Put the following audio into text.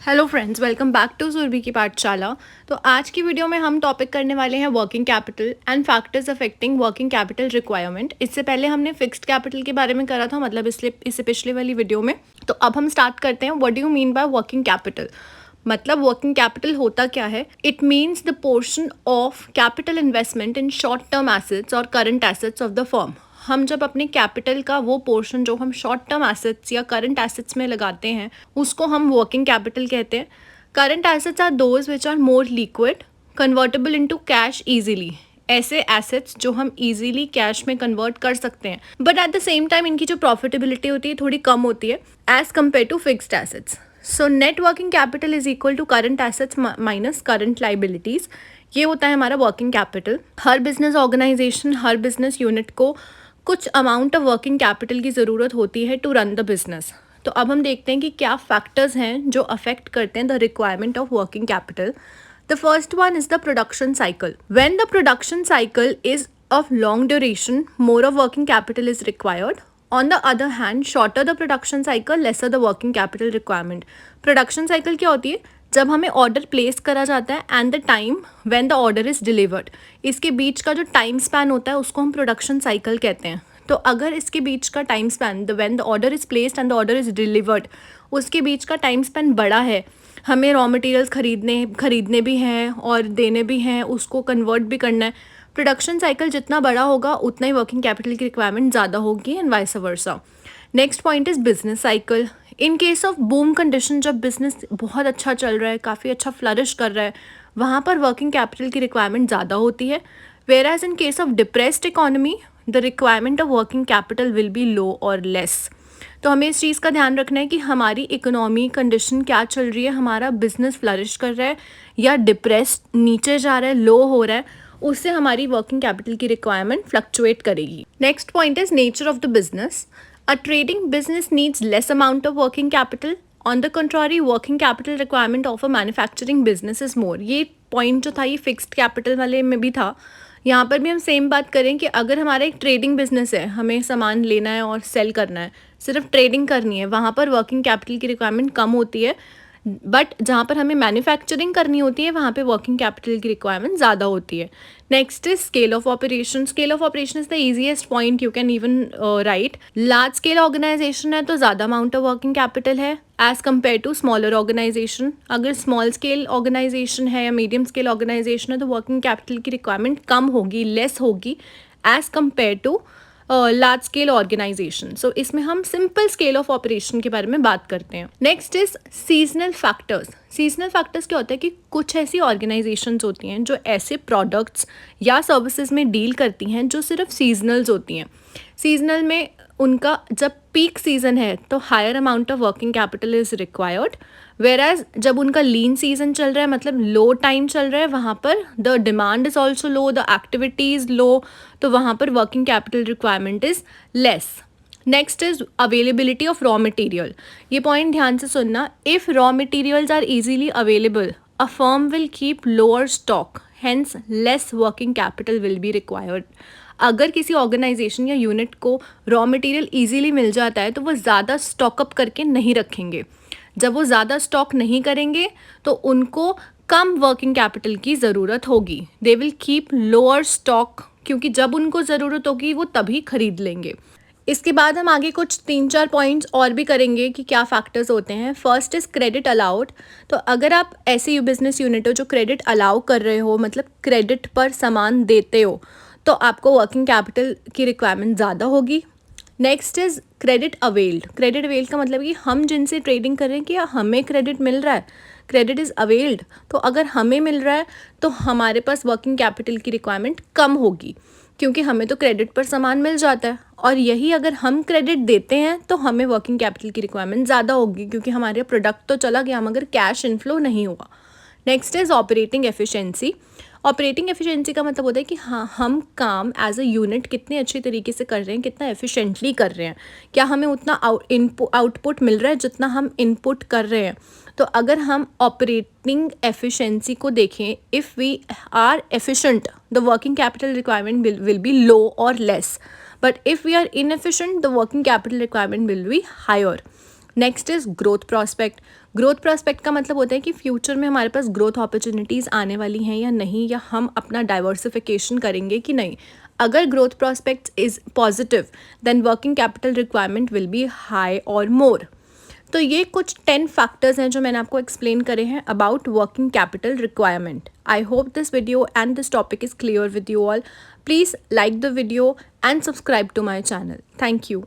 Hello friends, welcome back to Surabhi की पाठशाला। तो आज की वीडियो में हम टॉपिक करने वाले हैं working capital and factors affecting working capital requirement. इससे पहले हमने फिक्स्ड कैपिटल के बारे में करा था, मतलब इससे पिछले वाली वीडियो में। तो अब हम स्टार्ट करते हैं। What do you mean by working capital? मतलब वर्किंग कैपिटल होता क्या है? It means the portion of capital investment in short term assets और current assets of the firm. हम जब अपने कैपिटल का वो पोर्शन जो हम शॉर्ट टर्म एसेट्स या करंट एसेट्स में लगाते हैं उसको हम वर्किंग कैपिटल कहते हैं। Current assets are those which are more liquid, convertible into cash easily. ऐसे एसेट्स जो हम इजीली कैश में कन्वर्ट कर सकते हैं, but at the same time इनकी जो प्रॉफिटेबिलिटी होती है थोड़ी कम होती है as compare to fixed assets. So net working capital is equal to current assets minus current liabilities. ये होता है हमारा वर्किंग कैपिटल। हर बिजनेस ऑर्गेनाइजेशन, हर बिजनेस यूनिट को कुछ अमाउंट ऑफ वर्किंग कैपिटल की ज़रूरत होती है टू रन द बिजनेस। तो अब हम देखते हैं कि क्या फैक्टर्स हैं जो अफेक्ट करते हैं the requirement of working capital. The first one is the production cycle. When the production cycle is of long duration, more of working capital is required. On the other hand, shorter the production cycle, lesser the working capital requirement. Production cycle क्या होती है? जब हमें order place करा जाता है and the time when the order is delivered, इसके बीच का जो टाइम स्पैन होता है उसको हम प्रोडक्शन साइकिल कहते हैं। तो अगर इसके बीच का time span, the when the order is placed and the order is delivered, उसके बीच का टाइम स्पैन बड़ा है, हमें रॉ मटेरियल्स खरीदने भी हैं और देने भी हैं, उसको कन्वर्ट भी करना है। प्रोडक्शन साइकिल जितना बड़ा होगा उतना ही वर्किंग कैपिटल की रिक्वायरमेंट ज़्यादा होगी and vice versa. Next point is business cycle. In case of boom condition, जब बिजनेस बहुत अच्छा चल रहा है, काफ़ी अच्छा फ्लरिश कर रहा है, वहाँ पर वर्किंग कैपिटल की रिक्वायरमेंट ज़्यादा होती है। Whereas in case of depressed economy, the requirement of working capital will be low और लेस। तो हमें इस चीज़ का ध्यान रखना है कि हमारी इकोनॉमी कंडीशन क्या चल रही है, हमारा बिजनेस फ्लरिश कर रहा है या डिप्रेस्ड नीचे जा रहा है, लो हो रहा है, उससे हमारी वर्किंग कैपिटल की रिक्वायरमेंट फ्लक्चुएट करेगी। Next point is nature of the business. A trading business needs less amount of working capital. On the contrary, working capital requirement of a manufacturing business is more. ये point जो था ये fixed capital वाले में भी था, यहाँ पर भी हम सेम बात करें कि अगर हमारा एक ट्रेडिंग बिजनेस है, हमें सामान लेना है और सेल करना है, सिर्फ ट्रेडिंग करनी है, वहाँ पर वर्किंग कैपिटल की रिक्वायरमेंट कम होती है। बट जहाँ पर हमें मैन्युफैक्चरिंग करनी होती है वहाँ पे वर्किंग कैपिटल की रिक्वायरमेंट ज़्यादा होती है। Next is scale of operation. Scale of operation is the easiest point you can even write. Large scale organization है तो ज़्यादा अमाउंट ऑफ वर्किंग कैपिटल है as compare to smaller organization. अगर small scale organization है या medium scale organization है तो working capital की रिक्वायरमेंट कम होगी, लेस होगी as compare to large scale organization. So इसमें हम सिंपल स्केल ऑफ ऑपरेशन के बारे में बात करते हैं. Next is seasonal factors. Seasonal factors क्या होता है कि कुछ ऐसी ऑर्गेनाइजेशंस होती हैं जो ऐसे प्रोडक्ट्स या सर्विसेज में डील करती हैं जो सिर्फ सीजनल्स होती हैं. सीजनल में उनका जब पीक सीजन है तो higher amount of working capital is required, whereas जब उनका लीन सीजन चल रहा है, मतलब लो टाइम चल रहा है, वहाँ पर the demand is also low, the activity is low, तो वहाँ पर working capital requirement is less. Next is availability of raw material. ये पॉइंट ध्यान से सुनना. If raw materials are easily available, a firm will keep lower stock, hence less working capital will be required. अगर किसी organisation या unit को raw material easily मिल जाता है तो वो ज़्यादा स्टॉकअप करके नहीं रखेंगे. जब वो ज़्यादा स्टॉक नहीं करेंगे तो उनको कम वर्किंग कैपिटल की ज़रूरत होगी. They will keep lower stock, क्योंकि जब उनको ज़रूरत होगी वो तभी खरीद लेंगे. इसके बाद हम आगे कुछ 3-4 पॉइंट्स और भी करेंगे कि क्या फैक्टर्स होते हैं. First is credit allowed. तो अगर आप ऐसे बिजनेस यूनिट हो जो क्रेडिट अलाउ कर रहे हो, मतलब क्रेडिट पर सामान देते हो, तो आपको वर्किंग कैपिटल की रिक्वायरमेंट ज़्यादा होगी. Next is credit availed. Credit availed का मतलब कि हम जिनसे ट्रेडिंग कर रहे हैं कि हमें क्रेडिट मिल रहा है, क्रेडिट इज़ अवेल्ड. तो अगर हमें मिल रहा है तो हमारे पास वर्किंग कैपिटल की रिक्वायरमेंट कम होगी, क्योंकि हमें तो क्रेडिट पर सामान मिल जाता है. और यही अगर हम क्रेडिट देते हैं तो हमें वर्किंग कैपिटल की रिक्वायरमेंट ज़्यादा होगी, क्योंकि हमारे प्रोडक्ट तो चला गया मगर कैश इनफ्लो नहीं हुआ. Next is operating efficiency. Operating efficiency का मतलब होता है कि हाँ, हम काम एज अ यूनिट कितने अच्छी तरीके से कर रहे हैं, कितना एफिशिएंटली कर रहे हैं, क्या हमें उतना आउटपुट मिल रहा है जितना हम इनपुट कर रहे हैं. तो अगर हम ऑपरेटिंग एफिशिएंसी को देखें, if we are efficient the working capital requirement will be low और less, but if we are inefficient the working capital requirement will be higher. Next is growth prospect. Growth prospect का मतलब होता है कि future में हमारे पास growth opportunities आने वाली हैं या नहीं, या हम अपना डाइवर्सिफिकेशन करेंगे कि नहीं। अगर growth prospects is positive then working capital requirement will be high और मोर। तो ये कुछ 10 फैक्टर्स हैं जो मैंने आपको एक्सप्लेन करे हैं about working capital requirement. I hope this video and this topic is clear with you all. Please like the video and subscribe to my channel. Thank you.